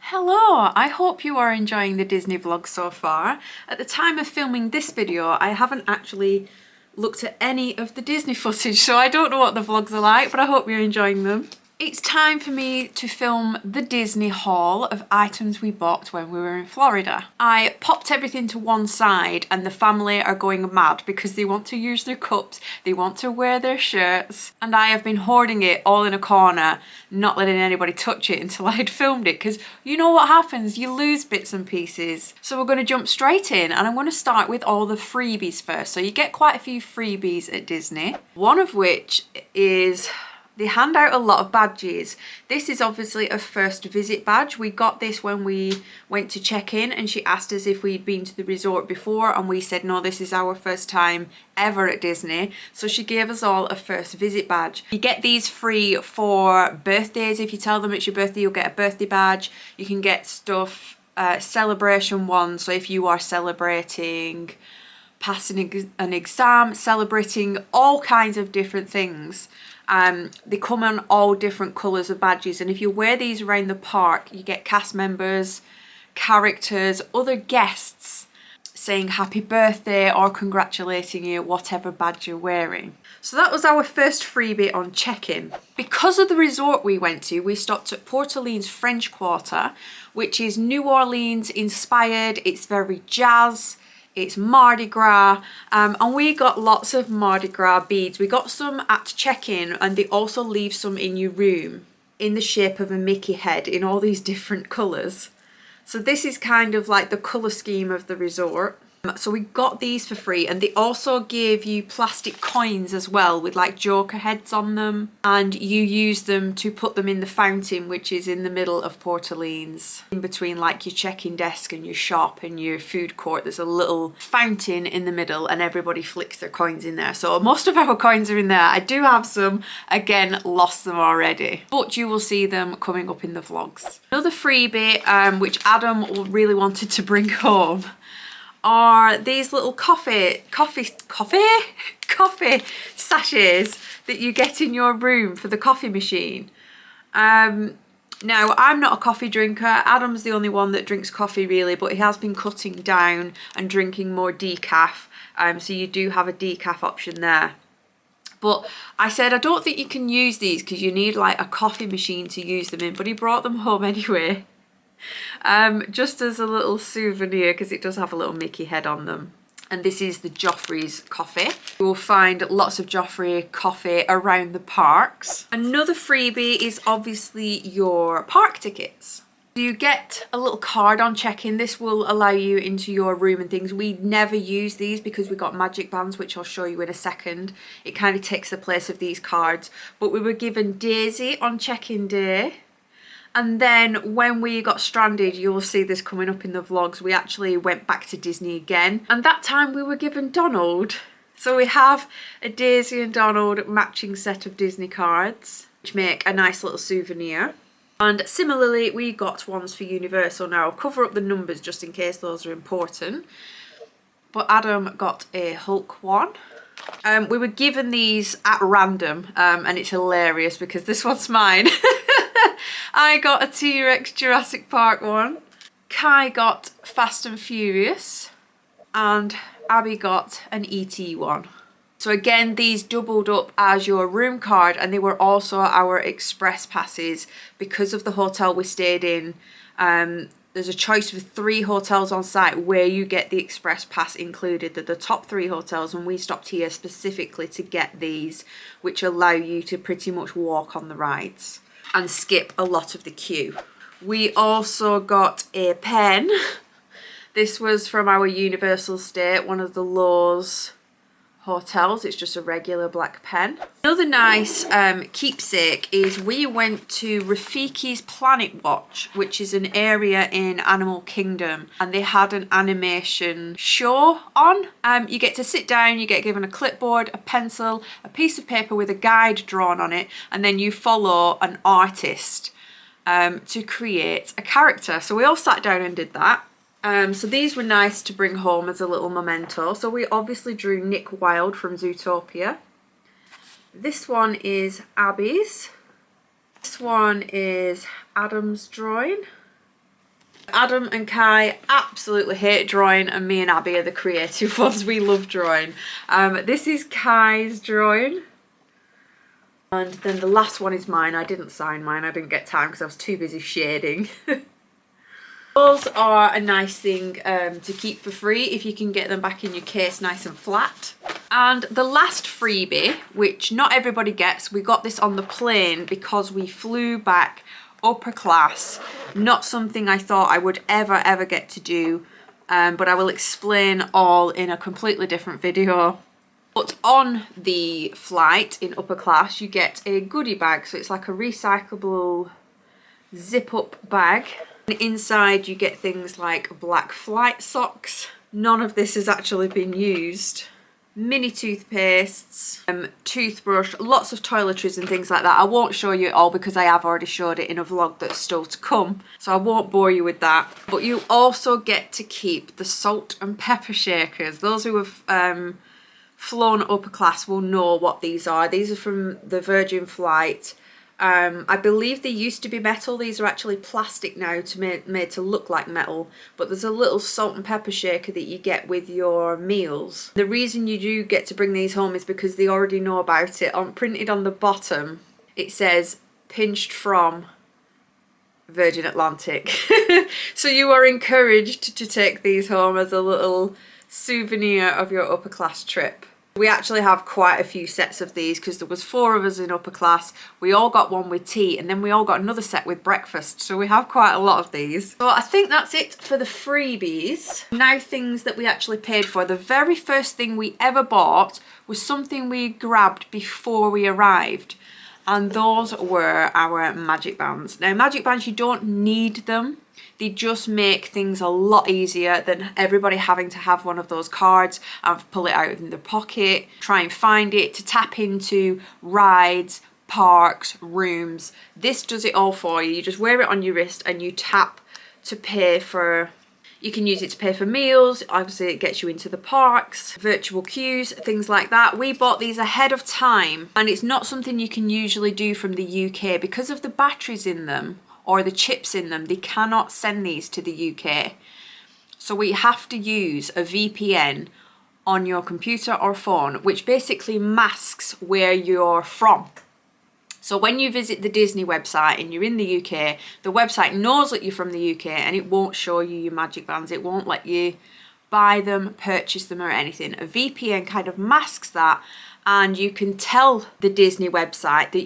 Hello, I hope you are enjoying the Disney vlog so far. At the time of filming this video, I haven't actually looked at any of the Disney footage, so I don't know what the vlogs are like, but I hope you're enjoying them. It's time for me to film the Disney haul of items we bought when we were in Florida. I popped everything to one side and the family are going mad because they want to use their cups, they want to wear their shirts, and I have been hoarding it all in a corner, not letting anybody touch it until I had filmed it, because you know what happens, you lose bits and pieces. So we're going to jump straight in and I'm going to start with all the freebies first. So you get quite a few freebies at Disney, one of which is they hand out a lot of badges. This is obviously a first visit badge. We got this when we went to check in and she asked us if we'd been to the resort before and we said no, this is our first time ever at Disney. So she gave us all a first visit badge. You get these free for birthdays. If you tell them it's your birthday, you'll get a birthday badge. You can get stuff, celebration ones. So if you are celebrating passing an exam, celebrating all kinds of different things. They come in all different colours of badges, and if you wear these around the park, you get cast members, characters, other guests saying happy birthday or congratulating you, whatever badge you're wearing. So that was our first freebie on check-in. Because of the resort we went to, we stopped at Port Orleans French Quarter, which is New Orleans inspired. It's very jazz. It's Mardi Gras, and we got lots of Mardi Gras beads. We got some at check-in and they also leave some in your room in the shape of a Mickey head in all these different colours. So this is kind of like the colour scheme of the resort. So we got these for free, and they also give you plastic coins as well with like Joker heads on them, and you use them to put them in the fountain which is in the middle of Port Orleans. In between like your check-in desk and your shop and your food court, there's a little fountain in the middle and everybody flicks their coins in there. So most of our coins are in there. I do have some, again lost them already, but you will see them coming up in the vlogs. Another freebie which Adam really wanted to bring home are these little coffee sachets that you get in your room for the coffee machine. Now I'm not a coffee drinker. Adam's the only one that drinks coffee really, but he has been cutting down and drinking more decaf, so you do have a decaf option there. But I said I don't think you can use these because you need like a coffee machine to use them in, but he brought them home anyway. Just as a little souvenir, because it does have a little Mickey head on them. And this is the Joffrey's coffee. You will find lots of Joffrey coffee around the parks. Another freebie is obviously your park tickets. You get a little card on check-in. This will allow you into your room and things. We never use these because we got magic bands, which I'll show you in a second. It kind of takes the place of these cards. But we were given Daisy on check-in day. And then when we got stranded, you'll see this coming up in the vlogs, we actually went back to Disney again. And that time we were given Donald. So we have a Daisy and Donald matching set of Disney cards, which make a nice little souvenir. And similarly, we got ones for Universal. Now I'll cover up the numbers just in case those are important. But Adam got a Hulk one. We were given these at random, and it's hilarious because this one's mine. I got a T-Rex Jurassic Park one. Kai got Fast and Furious. And Abby got an E.T. one. So again, these doubled up as your room card, and they were also our express passes because of the hotel we stayed in. There's a choice of 3 hotels on site where you get the express pass included. They're the top 3 hotels, and we stopped here specifically to get these, which allow you to pretty much walk on the rides and skip a lot of the queue. We also got a pen. This was from our Universal stay at one of the Lowe's hotels. It's just a regular black pen. Another nice keepsake is we went to Rafiki's Planet Watch, which is an area in Animal Kingdom, and they had an animation show on. You get to sit down, you get given a clipboard, a pencil, a piece of paper with a guide drawn on it, and then you follow an artist to create a character. So we all sat down and did that. So these were nice to bring home as a little memento. So we obviously drew Nick Wilde from Zootopia. This one is Abby's. This one is Adam's drawing. Adam and Kai absolutely hate drawing, and me and Abby are the creative ones. We love drawing. This is Kai's drawing. And then the last one is mine. I didn't sign mine. I didn't get time because I was too busy shading. Those are a nice thing to keep for free if you can get them back in your case nice and flat. And the last freebie, which not everybody gets, we got this on the plane because we flew back upper class. Not something I thought I would ever get to do, but I will explain all in a completely different video. But on the flight in upper class, you get a goodie bag. So it's like a recyclable zip up bag. And inside you get things like black flight socks. None of this has actually been used. Mini toothpastes, toothbrush, lots of toiletries and things like that. I won't show you it all because I have already showed it in a vlog that's still to come, so I won't bore you with that. But you also get to keep the salt and pepper shakers. Those who have flown upper class will know what these are. These are from the Virgin flight. I believe they used to be metal. These are actually plastic now, made to look like metal, but there's a little salt and pepper shaker that you get with your meals. The reason you do get to bring these home is because they already know about it. Printed on the bottom it says pinched from Virgin Atlantic. So you are encouraged to take these home as a little souvenir of your upper class trip. We actually have quite a few sets of these because there was 4 of us in upper class. We all got one with tea, and then we all got another set with breakfast. So we have quite a lot of these. So I think that's it for the freebies. Now things that we actually paid for. The very first thing we ever bought was something we grabbed before we arrived. And those were our magic bands. Now magic bands, you don't need them. They just make things a lot easier than everybody having to have one of those cards and pull it out in their pocket, try and find it to tap into rides, parks, rooms. This does it all for you. You just wear it on your wrist and you tap to pay for. You can use it to pay for meals. Obviously it gets you into the parks, virtual queues, things like that. We bought these ahead of time, and it's not something you can usually do from the UK because of the batteries in them or the chips in them. They cannot send these to the UK. So we have to use a VPN on your computer or phone, which basically masks where you're from. So when you visit the Disney website and you're in the UK, the website knows that you're from the UK and it won't show you your magic bands. It won't let you buy them, purchase them or anything. A VPN kind of masks that, and you can tell the Disney website that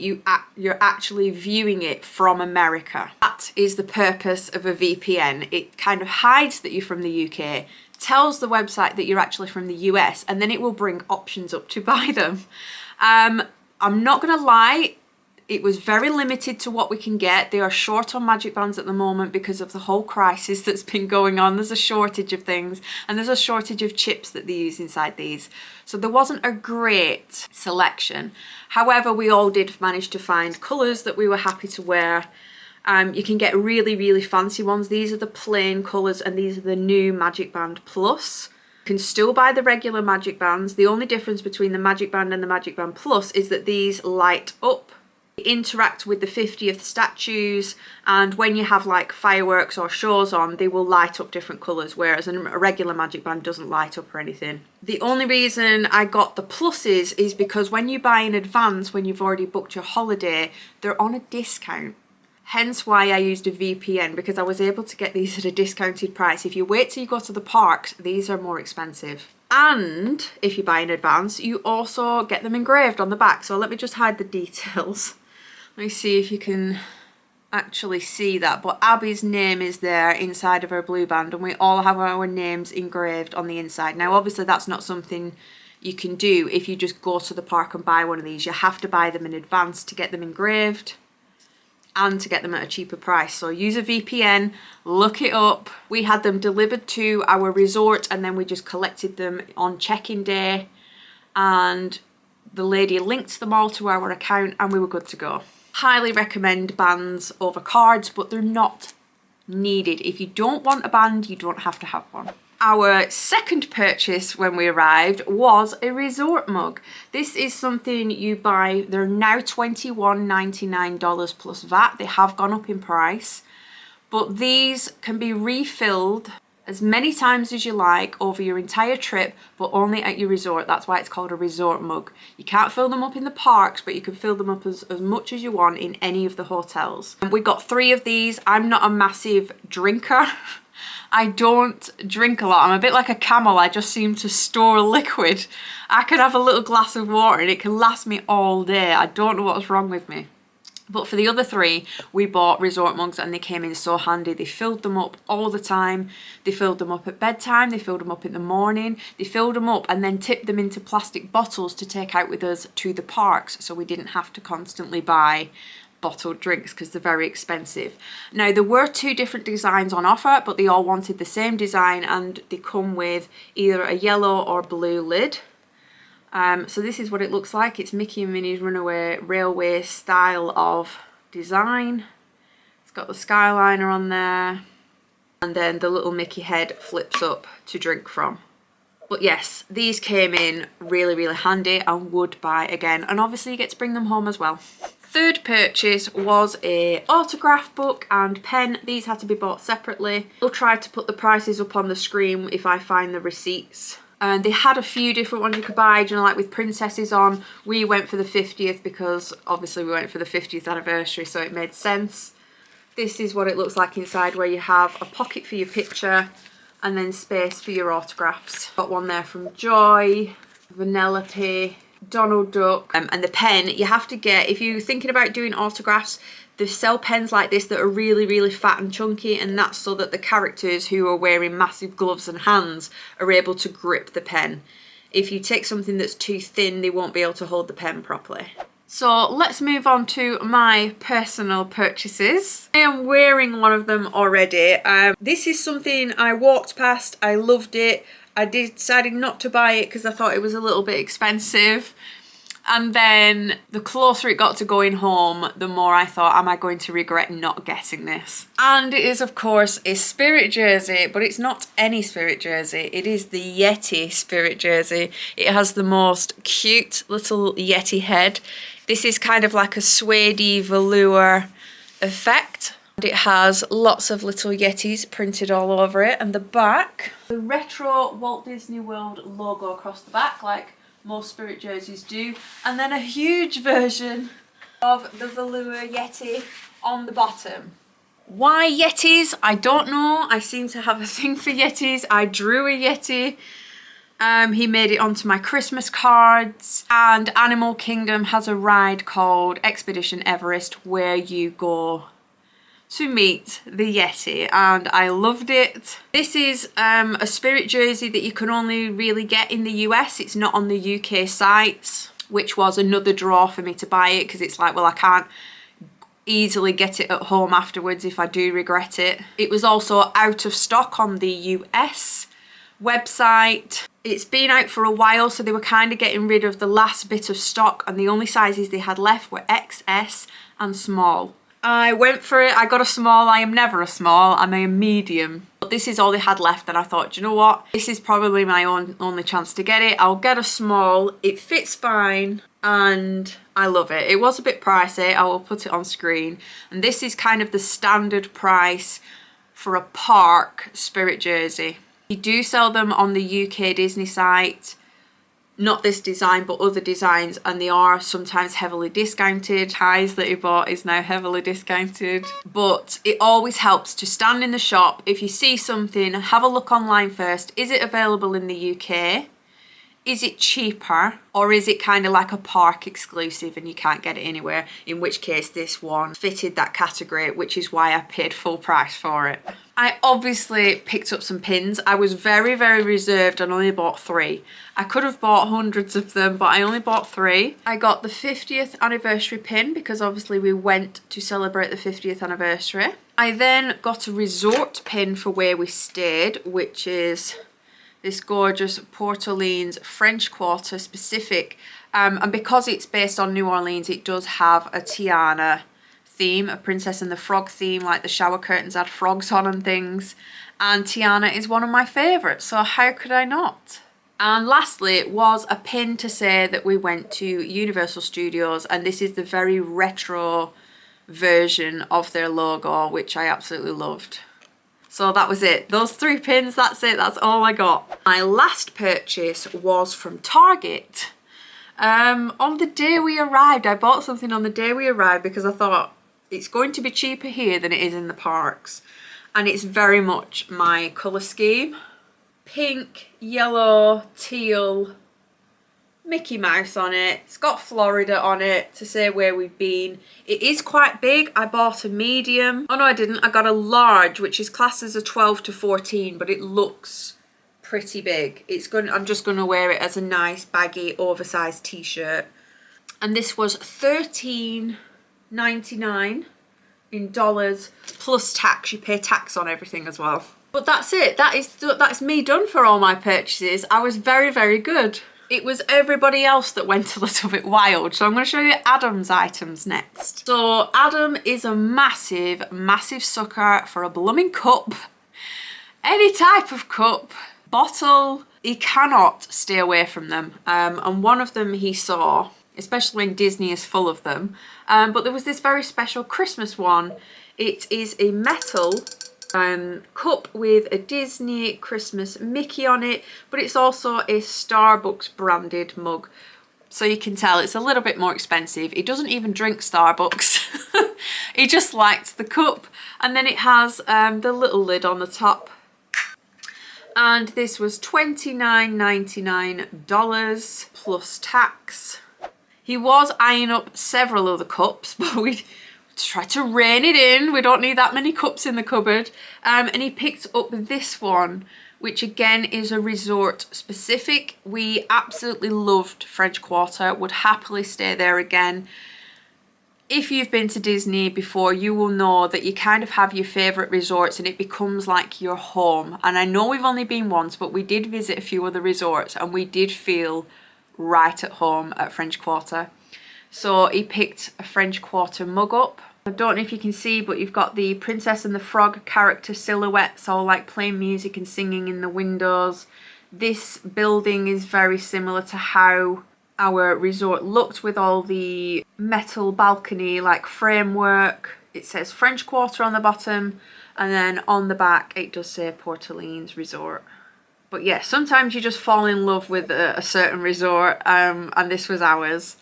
you're actually viewing it from America. That is the purpose of a VPN. It kind of hides that you're from the UK, tells the website that you're actually from the US, and then it will bring options up to buy them. I'm not gonna lie, it was very limited to what we can get. They are short on magic bands at the moment because of the whole crisis that's been going on. There's a shortage of things, and there's a shortage of chips that they use inside these. So there wasn't a great selection. However, we all did manage to find colours that we were happy to wear. You can get really fancy ones. These are the plain colours, and these are the new Magic Band Plus. You can still buy the regular Magic Bands. The only difference between the Magic Band and the Magic Band Plus is that these light up, interact with the 50th statues, and when you have like fireworks or shows on, they will light up different colours, whereas a regular magic band doesn't light up or anything. The only reason I got the pluses is because when you buy in advance, when you've already booked your holiday, they're on a discount. Hence why I used a VPN, because I was able to get these at a discounted price. If you wait till you go to the parks, these are more expensive. And if you buy in advance, you also get them engraved on the back. So let me just hide the details. Let me see if you can actually see that. But Abby's name is there inside of her blue band, and we all have our names engraved on the inside. Now, obviously, that's not something you can do if you just go to the park and buy one of these. You have to buy them in advance to get them engraved and to get them at a cheaper price. So use a VPN, look it up. We had them delivered to our resort, and then we just collected them on check-in day, and the lady linked them all to our account, and we were good to go. Highly recommend bands over cards, but they're not needed. If you don't want a band, you don't have to have one. Our second purchase when we arrived was a resort mug. This is something you buy. They're now $21.99 plus VAT. They have gone up in price, But these can be refilled as many times as you like over your entire trip, but only at your resort. That's why it's called a resort mug. You can't fill them up in the parks, but you can fill them up as much as you want in any of the hotels. And we got 3 of these. I'm not a massive drinker. I don't drink a lot. I'm a bit like a camel. I just seem to store liquid. I could have a little glass of water and it can last me all day. I don't know what's wrong with me. But for the other 3, we bought resort mugs and they came in so handy. They filled them up all the time. They filled them up at bedtime. They filled them up in the morning. They filled them up and then tipped them into plastic bottles to take out with us to the parks, so we didn't have to constantly buy bottled drinks because they're very expensive. Now, there were 2 different designs on offer, but they all wanted the same design, and they come with either a yellow or blue lid. So this is what it looks like. It's Mickey and Minnie's Runaway Railway style of design. It's got the Skyliner on there, and then the little Mickey head flips up to drink from. But yes, these came in really, really handy and would buy again. And obviously you get to bring them home as well. Third purchase was a autograph book and pen. These had to be bought separately. I'll try to put the prices up on the screen if I find the receipts. And they had a few different ones you could buy, you know, like with princesses on. We went for the 50th because obviously we went for the 50th anniversary, so it made sense. This is what it looks like inside, where you have a pocket for your picture and then space for your autographs. Got one there from Joy, Vanellope, Donald Duck, and the pen you have to get if you're thinking about doing autographs. They sell pens like this that are really, really fat and chunky, and that's so that the characters who are wearing massive gloves and hands are able to grip the pen. If you take something that's too thin, they won't be able to hold the pen properly. So let's move on to my personal purchases. I am wearing one of them already. This is something I walked past, I loved it. I decided not to buy it because I thought it was a little bit expensive. And then the closer it got to going home, the more I thought, am I going to regret not getting this? And it is, of course, a Spirit jersey, but it's not any Spirit jersey. It is the Yeti Spirit jersey. It has the most cute little Yeti head. This is kind of like a suede-y velour effect. And it has lots of little Yetis printed all over it. And the back, the retro Walt Disney World logo across the back, like most Spirit jerseys do, and then a huge version of the velour Yeti on the bottom. Why Yetis? I don't know. I seem to have a thing for Yetis. I drew a Yeti. He made it onto my Christmas cards, and Animal Kingdom has a ride called Expedition Everest where you go to meet the Yeti, and I loved it. This is a Spirit jersey that you can only really get in the US. It's not on the UK sites, which was another draw for me to buy it, because it's like, well, I can't easily get it at home afterwards if I do regret it. It was also out of stock on the US website. It's been out for a while, so they were kind of getting rid of the last bit of stock, and the only sizes they had left were XS and small. I went for it. I got a small. I am never a small. I'm a medium. But this is all they had left, and I thought, do you know what? This is probably my only chance to get it. I'll get a small. It fits fine, and I love it. It was a bit pricey. I will put it on screen. And this is kind of the standard price for a park Spirit jersey. You do sell them on the UK Disney site. Not this design, but other designs, and they are sometimes heavily discounted. Ties that he bought is now heavily discounted. But it always helps to stand in the shop. If you see something, have a look online first. Is it available in the UK? Is it cheaper? Or is it kind of like a park exclusive and you can't get it anywhere? In which case this one fitted that category, which is why I paid full price for it. I obviously picked up some pins. I was very, very reserved and only bought 3. I could have bought hundreds of them, but I only bought 3. I got the 50th anniversary pin because obviously we went to celebrate the 50th anniversary. I then got a resort pin for where we stayed, which is this gorgeous Port Orleans French Quarter specific. And because it's based on New Orleans, it does have a Tiana theme, a Princess and the Frog theme, like the shower curtains had frogs on and things. And Tiana is one of my favourites, so how could I not? And lastly, it was a pin to say that we went to Universal Studios, and this is the very retro version of their logo, which I absolutely loved. So that was it. Those 3 pins, that's it. That's all I got. My last purchase was from Target. On the day we arrived, I bought something on the day we arrived because I thought it's going to be cheaper here than it is in the parks. And it's very much my colour scheme. Pink, yellow, teal, Mickey Mouse on it. It's got Florida on it to say where we've been. It is quite big. I bought a medium. Oh no, I didn't. I got a large, which is classed as a 12 to 14, but it looks pretty big. I'm just going to wear it as a nice baggy oversized t-shirt. And this was $13.99 in dollars plus tax. You pay tax on everything as well. But that's it. That's me done for all my purchases. I was very, very good. It was everybody else that went a little bit wild. So I'm going to show you Adam's items next. So Adam is a massive, massive sucker for a blooming cup. Any type of cup, bottle. He cannot stay away from them. And one of them he saw, especially when Disney is full of them. But there was this very special Christmas one. It is a metal cup with a Disney Christmas Mickey on it, but it's also a Starbucks branded mug. So you can tell it's a little bit more expensive. He doesn't even drink Starbucks. He just liked the cup. And then it has the little lid on the top. And this was $29.99 plus tax. He was eyeing up several other cups, but we tried to rein it in. We don't need that many cups in the cupboard. And he picked up this one, which again is a resort specific. We absolutely loved French Quarter, would happily stay there again. If you've been to Disney before, you will know that you kind of have your favourite resorts and it becomes like your home. And I know we've only been once, but we did visit a few other resorts and we did feel right at home at French Quarter. So he picked a French Quarter mug up. I don't know if you can see, but you've got the Princess and the Frog character silhouettes all like playing music and singing in the windows. This building is very similar to how our resort looked with all the metal balcony like framework. It says French Quarter on the bottom and then on the back it does say Port Orleans Resort. But yeah, sometimes you just fall in love with a certain resort and this was ours.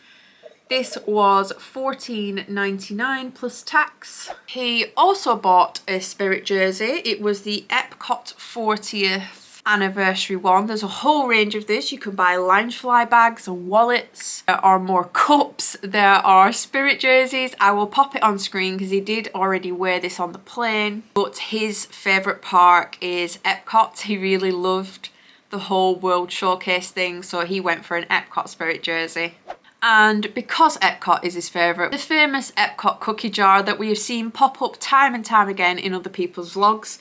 This was $14.99 plus tax. He also bought a Spirit jersey. It was the Epcot 40th anniversary one. There's a whole range of this. You can buy Loungefly bags and wallets. There are more cups. There are Spirit jerseys. I will pop it on screen because he did already wear this on the plane. But his favourite park is Epcot. He really loved the whole World Showcase thing, so he went for an Epcot Spirit jersey. And because Epcot is his favourite, the famous Epcot cookie jar that we have seen pop up time and time again in other people's vlogs.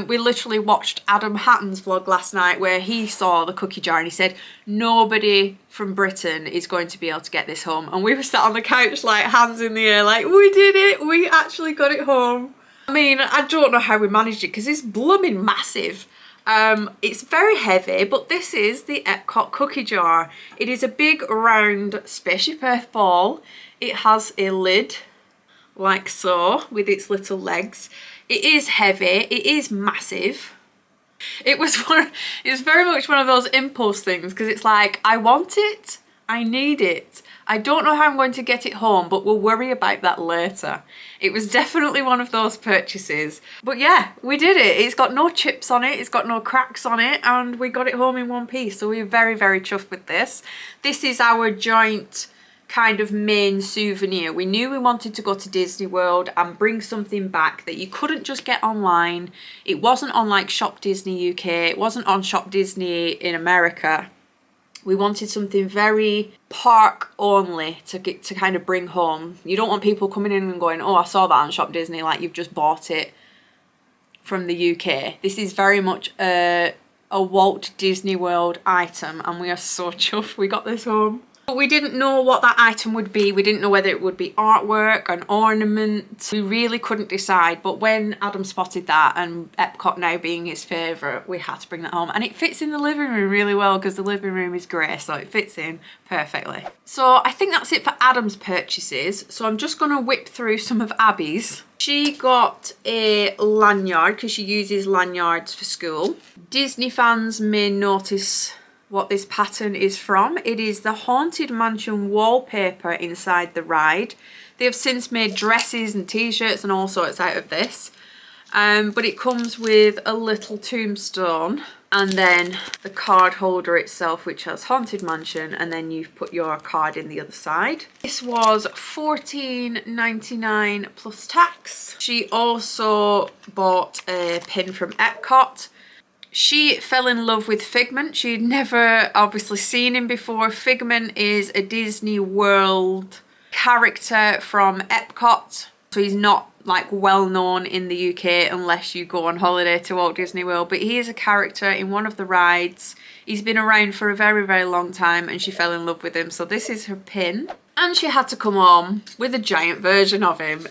We literally watched Adam Hatton's vlog last night where he saw the cookie jar and he said, nobody from Britain is going to be able to get this home. And we were sat on the couch like hands in the air like, we did it, we actually got it home. I mean, I don't know how we managed it because it's blooming massive. It's very heavy, but this is the Epcot cookie jar. It is a big round spaceship Earth ball. It has a lid like so with its little legs. It is heavy, it is massive. It was very much one of those impulse things because it's like, I want it, I need it. I don't know how I'm going to get it home, but we'll worry about that later. It was definitely one of those purchases. But yeah, we did it. It's got no chips on it, it's got no cracks on it, and we got it home in one piece. So we're very, very chuffed with this. This is our joint kind of main souvenir. We knew we wanted to go to Disney World and bring something back that you couldn't just get online. It wasn't on like Shop Disney UK, it wasn't on Shop Disney in America. We wanted something very park only to kind of bring home. You don't want people coming in and going, oh, I saw that on Shop Disney, like you've just bought it from the UK. This is very much a Walt Disney World item and we are so chuffed we got this home. But we didn't know what that item would be. We didn't know whether it would be artwork, an ornament. We really couldn't decide. But when Adam spotted that, and Epcot now being his favourite, we had to bring that home. And it fits in the living room really well because the living room is grey, so it fits in perfectly. So I think that's it for Adam's purchases. So I'm just going to whip through some of Abby's. She got a lanyard because she uses lanyards for school. Disney fans may notice what this pattern is from. It is the Haunted Mansion wallpaper inside the ride. They have since made dresses and t-shirts and all sorts out of this. But it comes with a little tombstone and then the card holder itself, which has Haunted Mansion, and then you've put your card in the other side. This was $14.99 plus tax. She also bought a pin from Epcot. She fell in love with Figment. She'd never obviously seen him before. Figment is a Disney World character from Epcot. So he's not like well known in the UK unless you go on holiday to Walt Disney World. But he is a character in one of the rides. He's been around for a very, very long time and she fell in love with him. So this is her pin. And she had to come home with a giant version of him.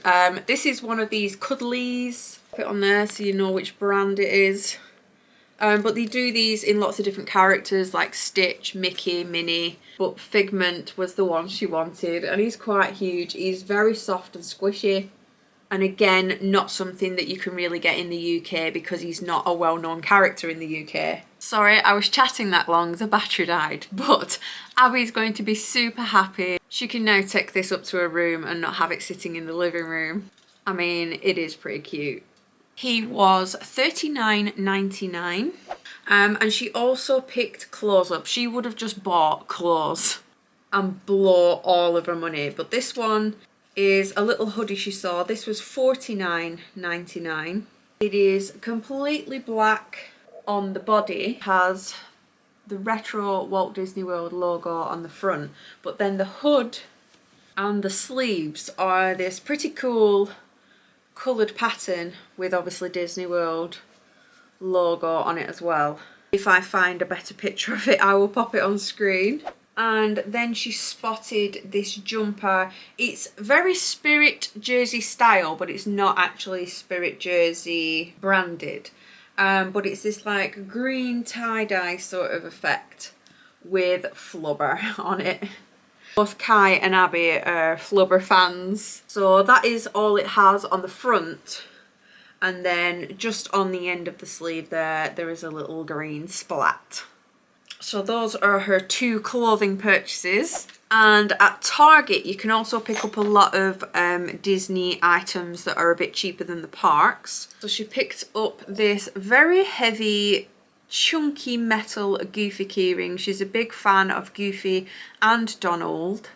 This is one of these cuddlies. Put it on there so you know which brand it is. But they do these in lots of different characters like Stitch, Mickey, Minnie. But Figment was the one she wanted. And he's quite huge. He's very soft and squishy. And again, not something that you can really get in the UK because he's not a well-known character in the UK. Sorry, I was chatting that long, the battery died. But Abby's going to be super happy. She can now take this up to her room and not have it sitting in the living room. I mean, it is pretty cute. He was $39.99. And she also picked clothes up. She would have just bought clothes and blow all of her money. But this one is a little hoodie she saw. This was $49.99. It is completely black on the body. It has the retro Walt Disney World logo on the front. But then the hood and the sleeves are this pretty cool coloured pattern with obviously Disney World logo on it as well. If I find a better picture of it, I will pop it on screen. And then she spotted this jumper. It's very Spirit jersey style, but it's not actually Spirit jersey branded. But it's this like green tie-dye sort of effect with flubber on it. Both Kai and Abby are flubber fans. So that is all it has on the front. And then just on the end of the sleeve there is a little green splat. So those are her two clothing purchases. And at Target, you can also pick up a lot of Disney items that are a bit cheaper than the parks. So she picked up this very heavy chunky metal Goofy keyring. She's a big fan of Goofy and Donald.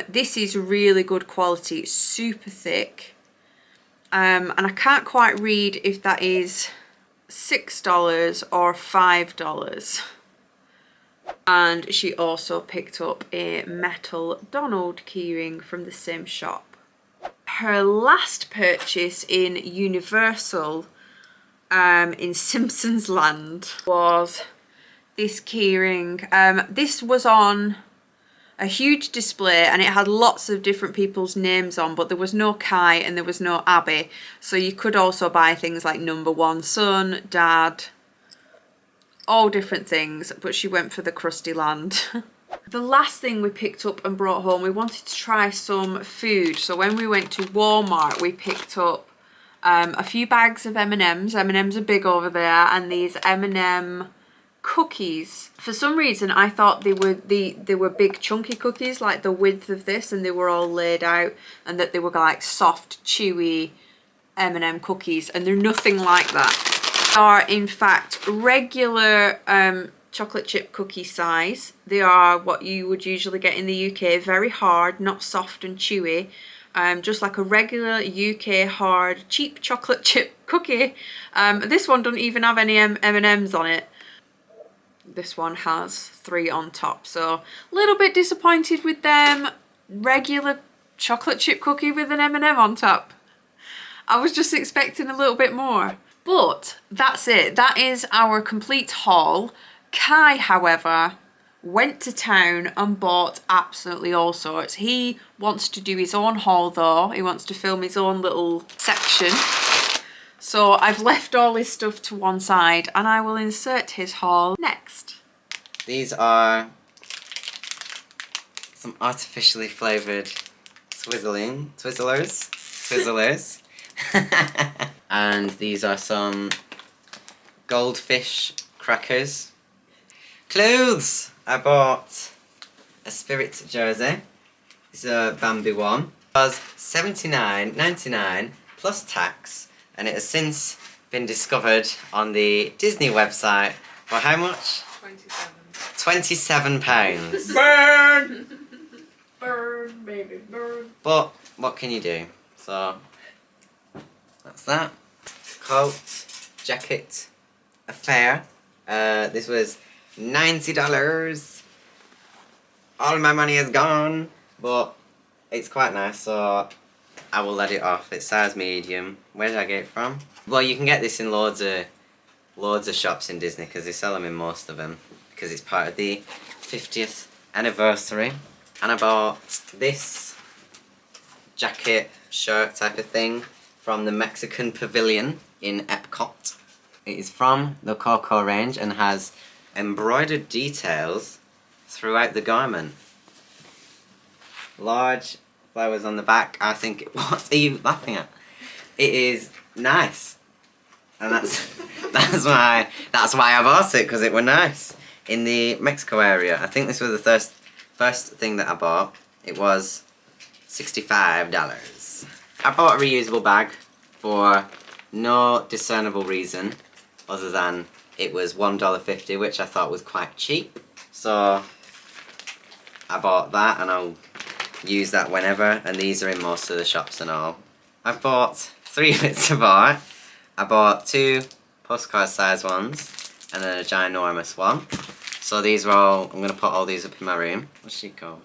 This is really good quality. It's super thick. And I can't quite read if that is $6 or $5. And she also picked up a metal Donald keyring from the same shop. Her last purchase in Universal in Simpsons Land was this keyring. This was on a huge display and it had lots of different people's names on, but there was no Kai and there was no Abby. So you could also buy things like number one son, dad, all different things, but she went for the Krusty Land. The last thing we picked up and brought home, we wanted to try some food. So when we went to Walmart, we picked up a few bags of M&Ms. M&Ms are big over there, and these M&M cookies. For some reason, I thought they were big chunky cookies, like the width of this, and they were all laid out, and that they were like soft, chewy M&M cookies, and they're nothing like that. They are in fact regular chocolate chip cookie size. They are what you would usually get in the UK, very hard, not soft and chewy. Just like a regular UK hard cheap chocolate chip cookie. This one doesn't even have any M&Ms on it. This one has 3 on top, so a little bit disappointed with them. Regular chocolate chip cookie with an M&M on top. I was just expecting a little bit more. But that's it. That is our complete haul. Kai, however, went to town and bought absolutely all sorts. He wants to do his own haul though. He wants to film his own little section. So I've left all his stuff to one side and I will insert his haul next. These are some artificially flavoured Twizzlers. And these are some goldfish crackers. Clothes! I bought a Spirit jersey. It's a Bambi one. It was $79.99 plus tax, and it has since been discovered on the Disney website for how much? £27. Burn! Burn, baby, burn. But what can you do? So that's that. Coat, jacket, affair. This was $90. All my money is gone, but it's quite nice, so I will let it off. It's size medium. Where did I get it from? Well, you can get this in loads of shops in Disney because they sell them in most of them because it's part of the 50th anniversary. And I bought this jacket, shirt type of thing from the Mexican Pavilion in Epcot. It is from the Coco range and has embroidered details throughout the garment. Large flowers on the back. I think what are you laughing at? It is nice, and that's why I bought it, because it were nice in the Mexico area. I think this was the first thing that I bought. It was $65. I bought a reusable bag for no discernible reason other than it was $1.50, which I thought was quite cheap. So I bought that and I'll use that whenever, and these are in most of the shops and all. I've bought 3 bits of art. I bought 2 postcard size ones and then a ginormous one. So these are all, I'm going to put all these up in my room. What's she called?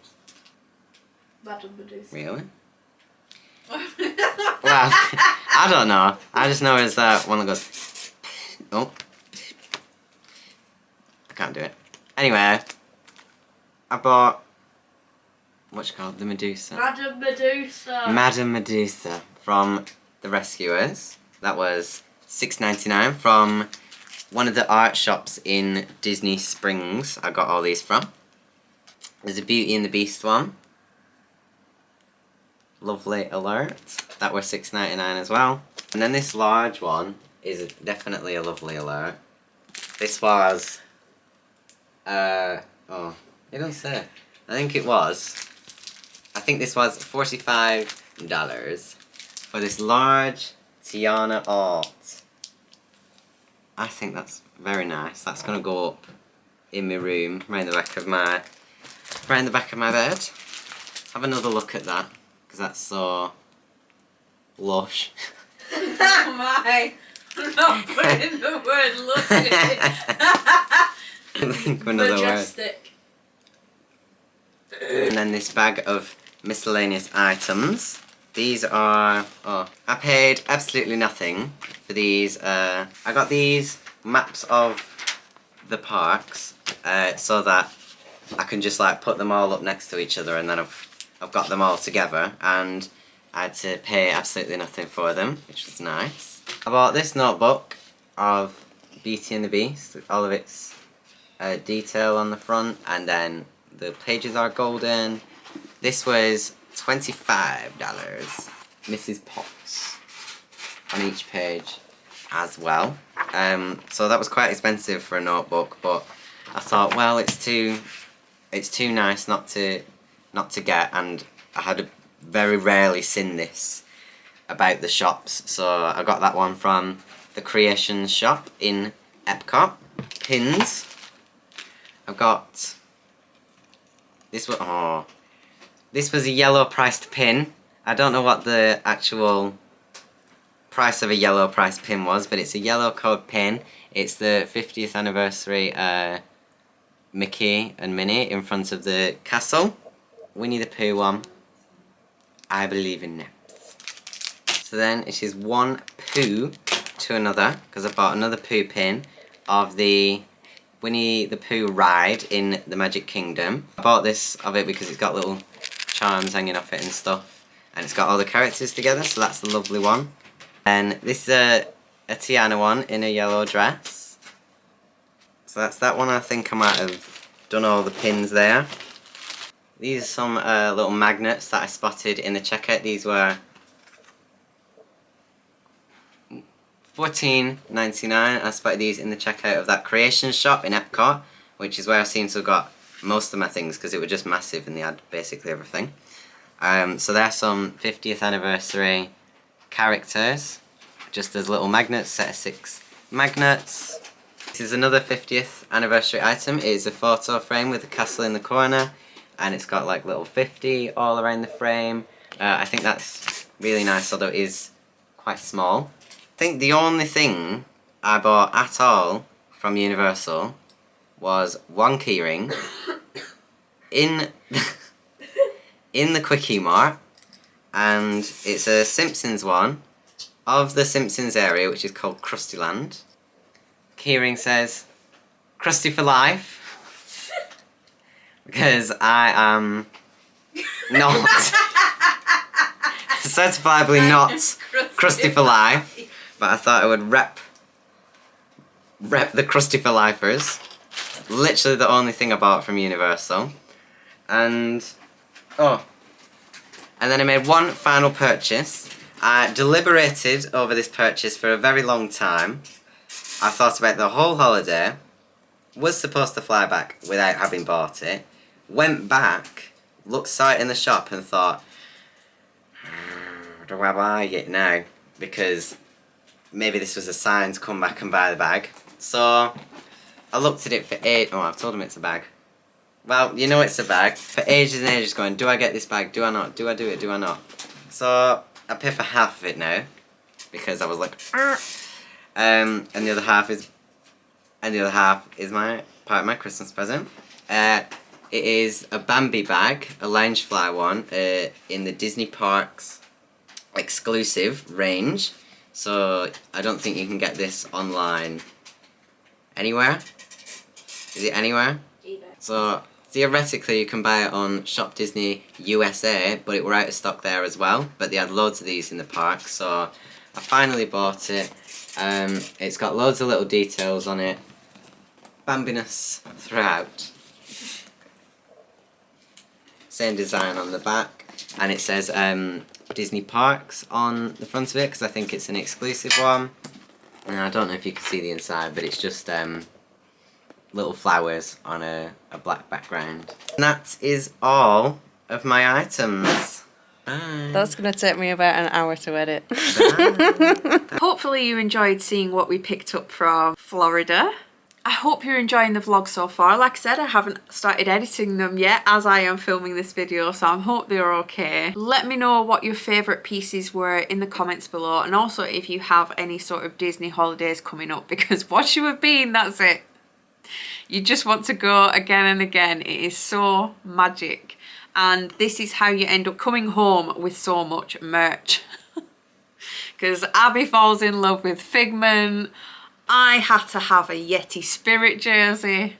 Madam Medusa. Really? Well, I don't know. I just know it's that one that goes, oh. I can't do it. Anyway, I bought, what's it called? The Medusa. Madam Medusa. Madam Medusa from The Rescuers. That was $6.99 from one of the art shops in Disney Springs. I got all these from. There's a Beauty and the Beast one. Lovely Alert. That were $6.99 as well. And then this large one is definitely a Lovely Alert. This was, oh, it doesn't say. I think this was $45 for this large Tiana art. I think that's very nice. That's gonna go up in my room, around the back of my bed. Have another look at that, because that's so lush. Oh my! I'm not putting the word lush in it. Think of another Majestic. word. And then this bag of miscellaneous items. These are, oh, I paid absolutely nothing for these. I got these maps of the parks so that I can just like put them all up next to each other, and then I've got them all together, and I had to pay absolutely nothing for them, which was nice. I bought this notebook of Beauty and the Beast, with all of its detail on the front, and then the pages are golden. This was $25. Mrs. Potts on each page as well. So that was quite expensive for a notebook, but I thought, well, it's too nice not to get, and I had very rarely seen this about the shops, so I got that one from the Creations shop in Epcot. Pins. I've got this one. Oh, this was a yellow priced pin. I don't know what the actual price of a yellow priced pin was, but it's a yellow code pin. It's the 50th anniversary Mickey and Minnie in front of the castle. Winnie the Pooh one. I believe in naps. So then it is one Pooh to another, because I bought another Pooh pin of the Winnie the Pooh ride in the Magic Kingdom. I bought this of it because it's got little charms hanging off it and stuff. And it's got all the characters together, so that's the lovely one. And this is a Tiana one in a yellow dress. So that's that one. I think I might have done all the pins there. These are some little magnets that I spotted in the checkout. These were $14.99. I spotted these in the checkout of that Creations shop in Epcot, which is where I seem to have got most of my things because it was just massive and they had basically everything. So there's some 50th anniversary characters, just as little magnets, set of 6 magnets. This is another 50th anniversary item. It is a photo frame with a castle in the corner, and it's got like little 50 all around the frame. I think that's really nice, although it is quite small. I think the only thing I bought at all from Universal was one keyring in in the Quickie Mart, and it's a Simpsons one of the Simpsons area, which is called Krustyland. Keyring says Krusty for life because I am not certifiably not Krusty for life, but I thought I would rep the Krusty for lifers. Literally the only thing I bought from Universal. And then I made one final purchase. I deliberated over this purchase for a very long time. I thought about the whole holiday. Was supposed to fly back without having bought it. Went back, saw it in the shop and thought, do I buy it now? Because maybe this was a sign to come back and buy the bag. So I looked at it for I've told him it's a bag. Well, you know it's a bag. For ages and ages going, do I get this bag? Do I not? Do I do it? Do I not? So I pay for half of it now. Because I was like, and the other half is my part of my Christmas present. It is a Bambi bag, a Loungefly one, in the Disney Parks exclusive range. So I don't think you can get this online anywhere. Is it anywhere? So theoretically you can buy it on Shop Disney USA, but it were out of stock there as well. But they had loads of these in the park, so I finally bought it. It's got loads of little details on it. Bambiness throughout. Same design on the back, and it says Disney Parks on the front of it because I think it's an exclusive one. And I don't know if you can see the inside, but it's just little flowers on a black background. And that is all of my items. Bye. That's going to take me about an hour to edit. Hopefully you enjoyed seeing what we picked up from Florida. I hope you're enjoying the vlog so far. Like I said, I haven't started editing them yet as I am filming this video, so I hope they're okay. Let me know what your favourite pieces were in the comments below, and also if you have any sort of Disney holidays coming up, because once you have been, that's it. You just want to go again and again. It is so magic. And this is how you end up coming home with so much merch. Because Abby falls in love with Figment. I had to have a Yeti Spirit jersey.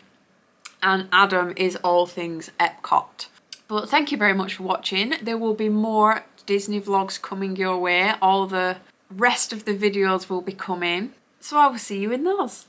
And Adam is all things Epcot. But thank you very much for watching. There will be more Disney vlogs coming your way. All the rest of the videos will be coming. So I will see you in those.